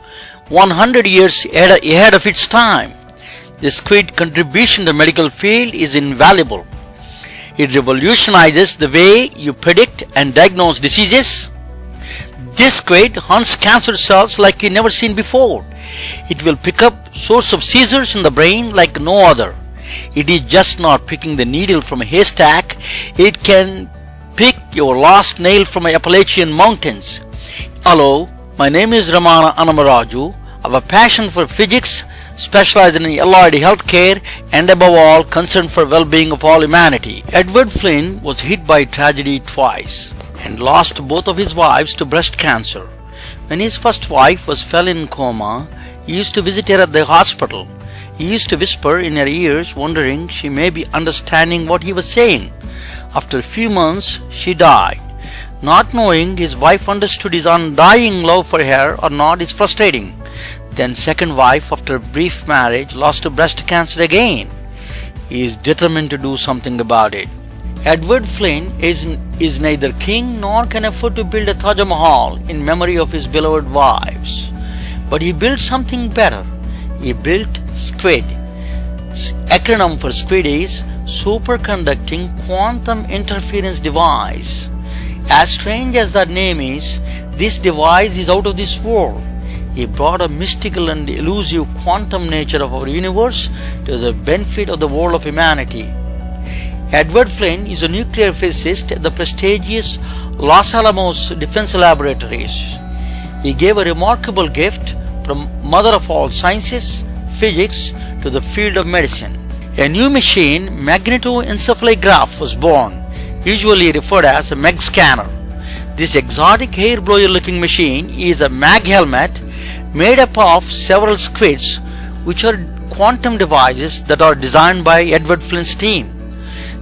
100 years ahead of its time. The squid contribution to the medical field is invaluable. It revolutionizes the way you predict and diagnose diseases. This squid hunts cancer cells like you've never seen before. It will pick up source of seizures in the brain like no other. It is just not picking the needle from a haystack, it can pick your last nail from the Appalachian Mountains. Hello, my name is Ramana Anamaraju. I have a passion for physics, specialized in allied healthcare, and above all, concern for well-being of all humanity. Edward Flynn was hit by tragedy twice and lost both of his wives to breast cancer. When his first wife fell in coma, he used to visit her at the hospital. He used to whisper in her ears, wondering she may be understanding what he was saying. After a few months, she died. Not knowing his wife understood his undying love for her or not is frustrating. Then second wife, after a brief marriage, lost to breast cancer again. He is determined to do something about it. Edward Flynn is neither king nor can afford to build a Taj Mahal in memory of his beloved wives. But he built something better. He built SQUID. Acronym for SQUID is Superconducting Quantum Interference Device. As strange as that name is, this device is out of this world. He brought a mystical and elusive quantum nature of our universe to the benefit of the world of humanity. Edward Flynn is a nuclear physicist at the prestigious Los Alamos Defense Laboratories. He gave a remarkable gift from mother of all sciences, physics, to the field of medicine. A new machine, magnetoencephalograph, was born, usually referred as a MEG scanner. This exotic hair-blower looking machine is a mag helmet made up of several squids, which are quantum devices that are designed by Edward Flynn's team.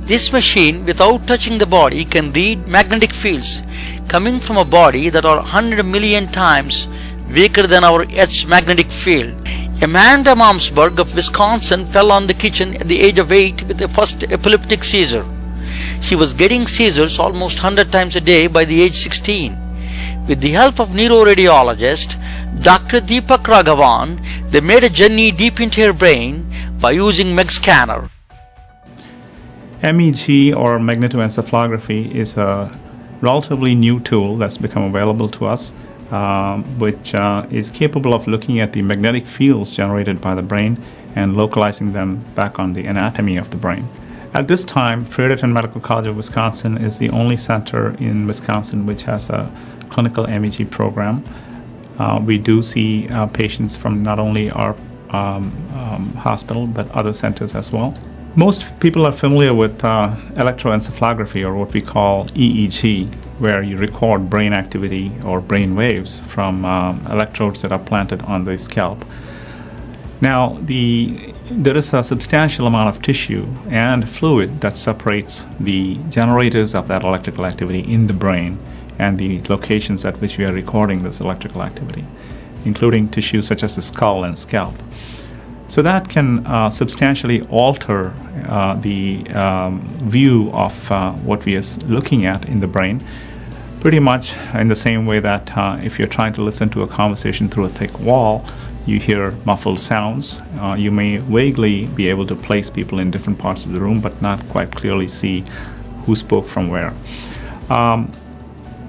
This machine, without touching the body, can read magnetic fields coming from a body that are 100 million times weaker than our Earth's magnetic field. Amanda Malmsberg of Wisconsin fell on the kitchen at the age of 8 with a first epileptic seizure. She was getting seizures almost 100 times a day by the age 16. With the help of neuroradiologist Dr. Deepak Raghavan, they made a journey deep into her brain by using MEG scanner. MEG, or magnetoencephalography, is a relatively new tool that's become available to us, which is capable of looking at the magnetic fields generated by the brain and localizing them back on the anatomy of the brain. At this time, Fredericton Medical College of Wisconsin is the only center in Wisconsin which has a clinical MEG program. We do see patients from not only our hospital but other centers as well. Most people are familiar with electroencephalography, or what we call EEG, where you record brain activity or brain waves from electrodes that are planted on the scalp. Now, there is a substantial amount of tissue and fluid that separates the generators of that electrical activity in the brain and the locations at which we are recording this electrical activity, including tissues such as the skull and scalp. So that can substantially alter the view of what we are looking at in the brain, pretty much in the same way that if you're trying to listen to a conversation through a thick wall, you hear muffled sounds. You may vaguely be able to place people in different parts of the room, but not quite clearly see who spoke from where.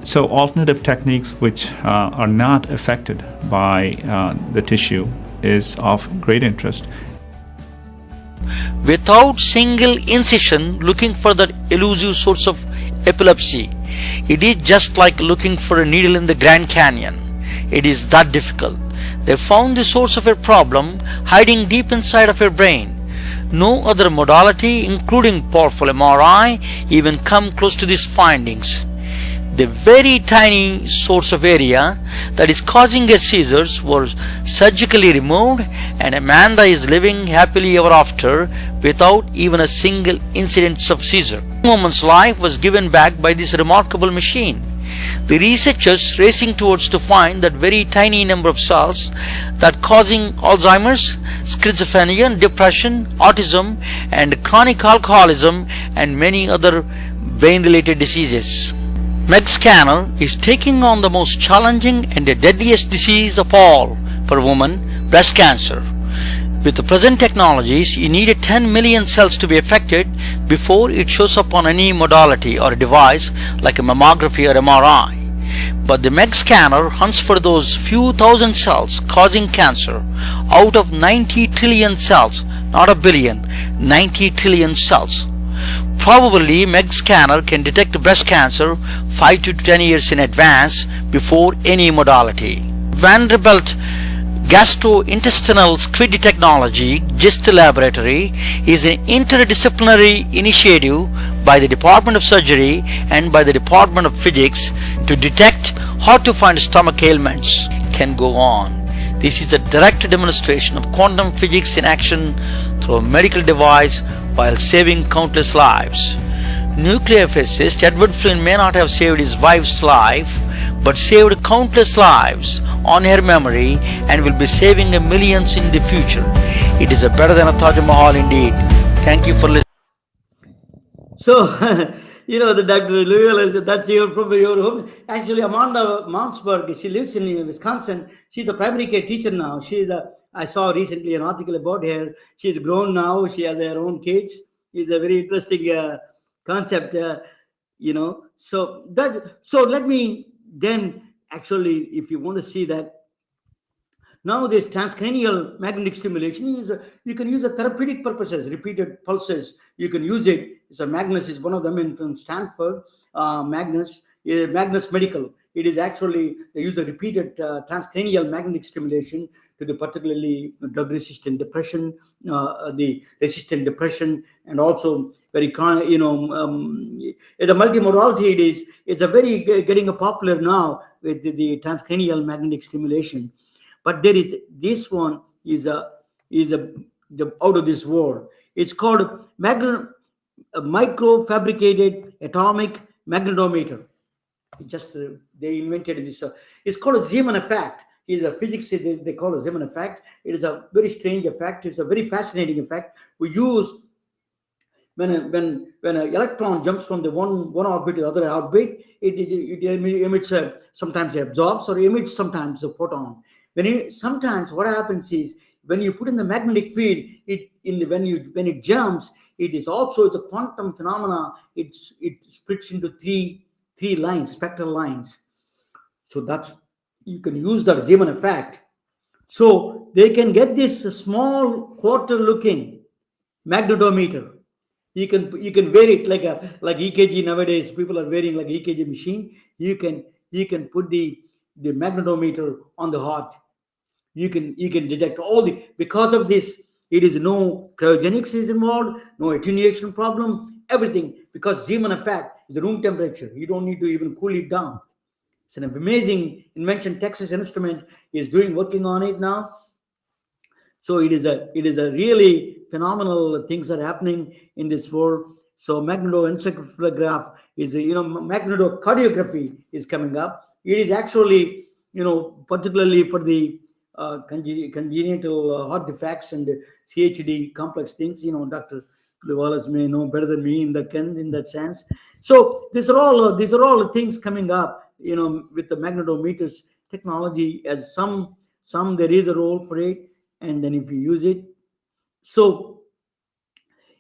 So alternative techniques which are not affected by the tissue is of great interest. Without single incision looking for that elusive source of epilepsy, it is just like looking for a needle in the Grand Canyon. It is that difficult. They found the source of her problem hiding deep inside of her brain. No other modality, including powerful MRI, even come close to these findings. The very tiny source of area that is causing her seizures was surgically removed, and Amanda is living happily ever after without even a single incident of seizure. The woman's life was given back by this remarkable machine. The researchers racing towards to find that very tiny number of cells that causing Alzheimer's, schizophrenia, depression, autism, and chronic alcoholism, and many other brain-related diseases. MEG scanner is taking on the most challenging and the deadliest disease of all for women, breast cancer. With the present technologies, you need 10 million cells to be affected before it shows up on any modality or device like a mammography or MRI. But the MEG scanner hunts for those few thousand cells causing cancer out of 90 trillion cells, not a billion. 90 trillion cells. Probably MEG scanner can detect breast cancer 5 to 10 years in advance before any modality. Vanderbilt Gastrointestinal Squid Technology GIST Laboratory is an interdisciplinary initiative by the Department of Surgery and by the Department of Physics to detect hard to find stomach ailments. Can go on. This is a direct demonstration of quantum physics in action through a medical device while saving countless lives. Nuclear physicist Edward Flynn may not have saved his wife's life, but saved countless lives on her memory and will be saving millions in the future. It is a better than a Taj Mahal indeed. Thank you for listening. So, the Dr. Lewellis, that's from your home. Actually, Amanda Mansberg, she lives in Wisconsin. She's a primary care teacher now. I saw recently an article about her. She's grown now. She has her own kids. It's a very interesting concept, So let me then, actually, if you want to see that, now this transcranial magnetic stimulation you can use a therapeutic purposes, repeated pulses. You can use it. So Magnus is one of them from Stanford. Magnus Medical. It is actually they use a repeated transcranial magnetic stimulation to the particularly drug-resistant depression, and also very it's a multimodality. It's a very getting a popular now with the transcranial magnetic stimulation. But there is this one is a out of this world. It's called microfabricated atomic magnetometer. They invented this. It's called a Zeeman effect. It's a physics. They call it Zeeman effect. It is a very strange effect. It's a very fascinating effect. We use when an electron jumps from the one orbit to the other orbit, it emits sometimes it absorbs or emits sometimes a photon. Sometimes what happens is when you put in the magnetic field, when it jumps, it is also the quantum phenomena. It splits into three lines, spectral lines. So that's you can use that Zeeman effect. So they can get this small quarter-looking magnetometer. You can wear it like EKG nowadays. People are wearing like EKG machine. You can put the magnetometer on the heart. You can detect all because of this. It is no cryogenics is involved, no attenuation problem, everything because Zeeman effect is the room temperature. You don't need to even cool it down. It's an amazing invention. Texas Instrument is working on it now. So it is a really phenomenal things are happening in this world. So magnetoencephalograph is magnetocardiography is coming up. It is actually particularly for the congenital heart defects and CHD complex things. Dr. Lewellis may know better than me in that sense. So these are all things coming up. With the magnetometers technology, as some there is a role for it. And then if you use it, so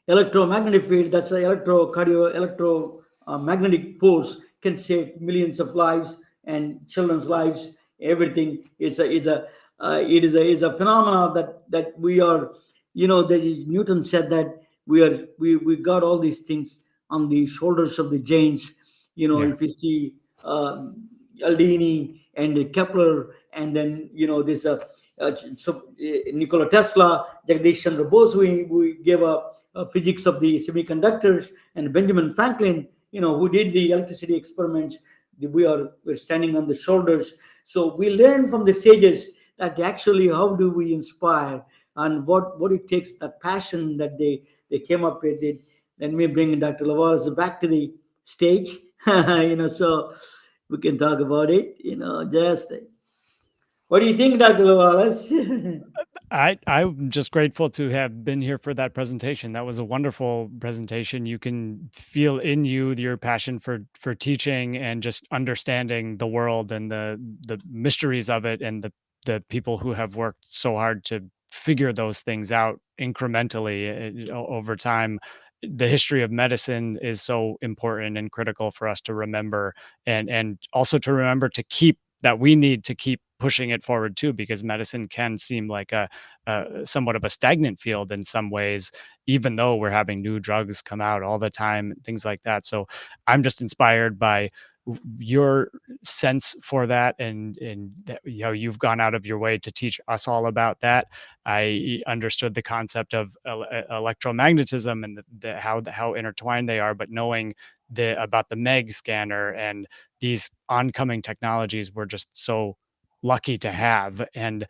electromagnetic field, that's the electromagnetic force can save millions of lives and children's lives. Everything. It is a phenomenon that we are. That Newton said that we got all these things on the shoulders of the giants. If you see Aldini and Kepler, and then this. Nikola Tesla, Jagdish Chandra Bose, we gave a physics of the semiconductors, and Benjamin Franklin, who did the electricity experiments. We're standing on the shoulders. So we learn from the sages that actually how do we inspire and what it takes, that passion that they came up with it. Let me bring Dr. Lowellis back to the stage, so we can talk about it, just. What do you think, Dr. Lewellis? I'm just grateful to have been here for that presentation. That was a wonderful presentation. You can feel in you your passion for teaching and just understanding the world and the mysteries of it, and the people who have worked so hard to figure those things out incrementally over time. The history of medicine is so important and critical for us to remember, and also to remember to keep that we need to keep pushing it forward too, because medicine can seem like a somewhat of a stagnant field in some ways, even though we're having new drugs come out all the time, things like that. So I'm just inspired by your sense for that, and that, you've gone out of your way to teach us all about that. I understood the concept of electromagnetism and how intertwined they are, but knowing about the Meg scanner and these oncoming technologies, we're just so lucky to have. And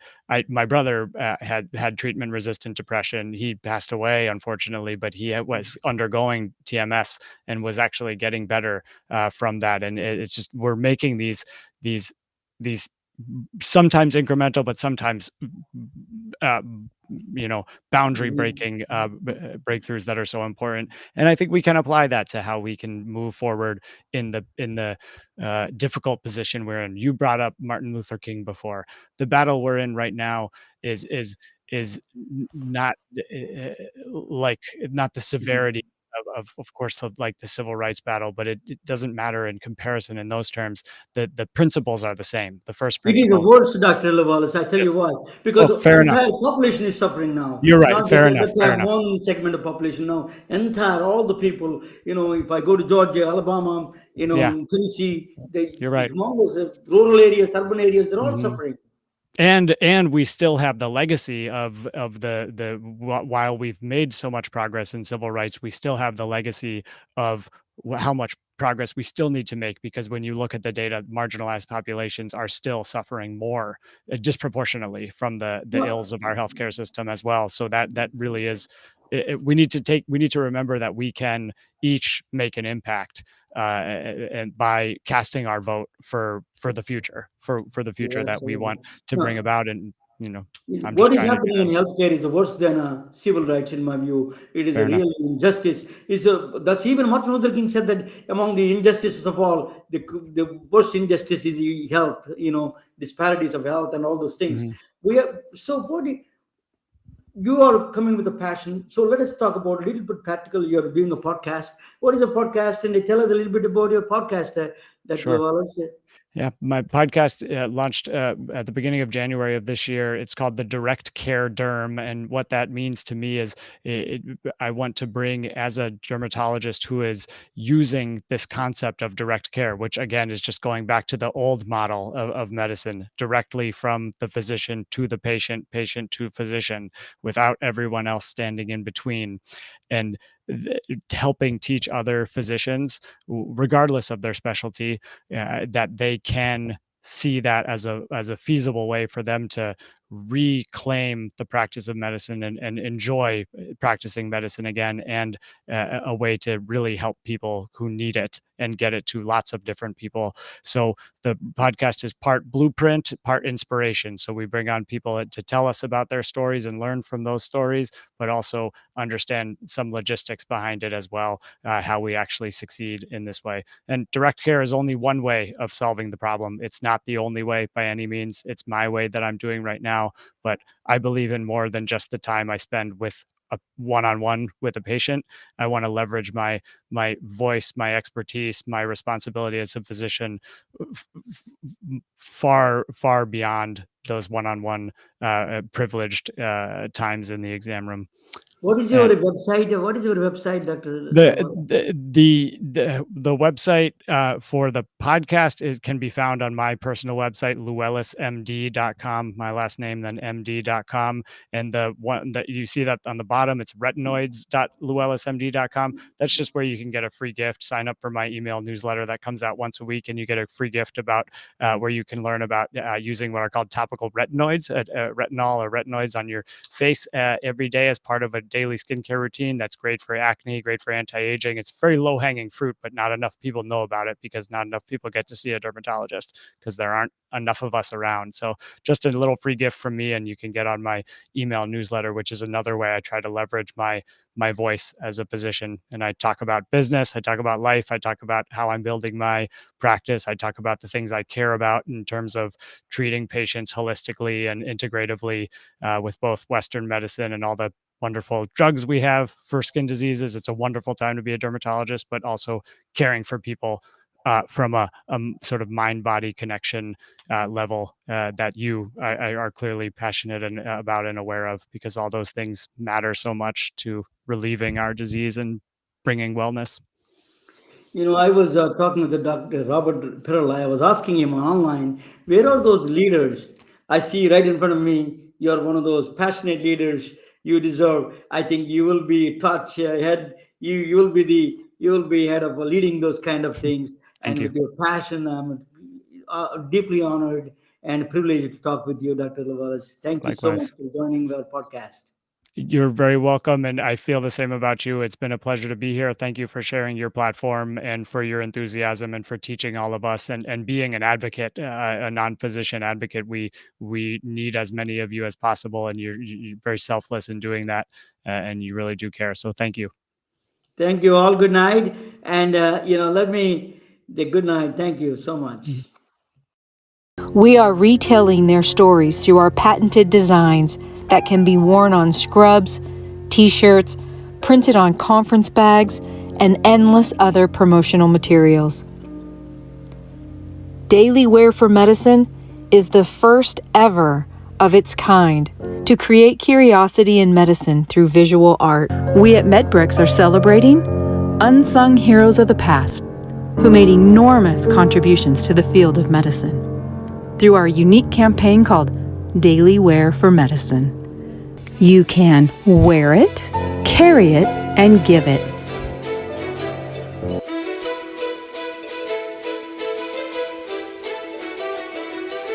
my brother had treatment resistant depression. He passed away, unfortunately, but he was undergoing TMS and was actually getting better from that. And it's just, we're making these these sometimes incremental, but sometimes uh, boundary breaking breakthroughs that are so important. And I think we can apply that to how we can move forward in the difficult position we're in. You brought up Martin Luther King before. The battle we're in right now is not like not the severity of course, like the civil rights battle, but it doesn't matter in comparison in those terms. The principles are the same. The first It is the principles. worst, Dr. Lewellis. I tell you Yes. why. Because Oh, the fair enough. entire population is suffering now. You're right. Not just Fair at enough. the Fair time enough. one segment of population now. Entire all the people. If I go to Georgia, Alabama, Yeah, Tennessee, you're the right. humongous rural areas, urban areas, they're all Mhm. suffering. And we still have the legacy of while we've made so much progress in civil rights, we still have the legacy of how much progress we still need to make, because when you look at the data, marginalized populations are still suffering more disproportionately from the Well, ills of our healthcare system as well. So that really is we need to remember that we can each make an impact, and by casting our vote for the future, for the future yeah, that we absolutely. want to bring No, about. And I'm just what is trying to do happening in that. healthcare is worse than civil rights, in my view. It is a Fair enough. real injustice. That's even Martin Luther King said that among the injustices of all, the worst injustice is health. Disparities of health and all those things. Mhm. We are so what you are coming with a passion. So let us talk about a little bit practical. You're doing a podcast. What is a podcast? And tell us a little bit about your podcast, that Sure. Wallace. Yeah, my podcast launched at the beginning of January of this year. It's called the Direct Care Derm, and what that means to me is I want to bring, as a dermatologist who is using this concept of direct care, which again is just going back to the old model of medicine, directly from the physician to the patient, patient to physician, without everyone else standing in between, and helping teach other physicians, regardless of their specialty, that they can see that as a feasible way for them to reclaim the practice of medicine and enjoy practicing medicine again, and a way to really help people who need it and get it to lots of different people. So the podcast is part blueprint, part inspiration. So we bring on people to tell us about their stories and learn from those stories, but also understand some logistics behind it as well, how we actually succeed in this way. And direct care is only one way of solving the problem. It's not the only way by any means. It's my way that I'm doing right now, but I believe in more than just the time I spend with a one-on-one with a patient. I want to leverage my voice, my expertise, my responsibility as a physician far beyond those one-on-one privileged times in the exam room. What is your And website? What is your website, Dr. the Lewallis? the website for the podcast can be found on my personal website, lewellismd.com, my last name, then md.com. And the one that you see that on the bottom, it's retinoids.lewellismd.com. That's just where you can get a free gift. Sign up for my email newsletter that comes out once a week, and you get a free gift about where you can learn about using what are called topical retinoids, retinol or retinoids on your face every day as part of a daily skincare routine. That's great for acne, great for anti-aging. It's very low-hanging fruit, but not enough people know about it because not enough people get to see a dermatologist because there aren't enough of us around. So just a little free gift from me, and you can get on my email newsletter, which is another way I try to leverage my voice as a physician. And I talk about business, I talk about life, I talk about how I'm building my practice, I talk about the things I care about in terms of treating patients holistically and integratively, with both Western medicine and all the wonderful drugs we have for skin diseases. It's a wonderful time to be a dermatologist, but also caring for people from a sort of mind-body connection level that you are clearly passionate about and aware of, because all those things matter so much to relieving our disease and bringing wellness. I was talking with the Dr. Robert Perl. I was asking him online, where are those leaders? I see right in front of me, you're one of those passionate leaders you deserve. I think you will be touch head. You will be head of leading those kind of things. Thank And you. with your passion, I'm deeply honored and privileged to talk with you, Dr. Lewellis. Thank you so much Likewise. for joining our podcast. You're very welcome, and I feel the same about you. It's been a pleasure to be here. Thank you for sharing your platform and for your enthusiasm and for teaching all of us and being an advocate, a non-physician advocate. We need as many of you as possible, and you're very selfless in doing that, and you really do care. So thank you. Thank you all. Good night. And, the good night. Thank you so much. We are retelling their stories through our patented designs that can be worn on scrubs, t-shirts, printed on conference bags, and endless other promotional materials. Daily Wear for Medicine is the first ever of its kind to create curiosity in medicine through visual art. We at MedBricks are celebrating unsung heroes of the past who made enormous contributions to the field of medicine through our unique campaign called Daily Wear for Medicine. You can wear it, carry it, and give it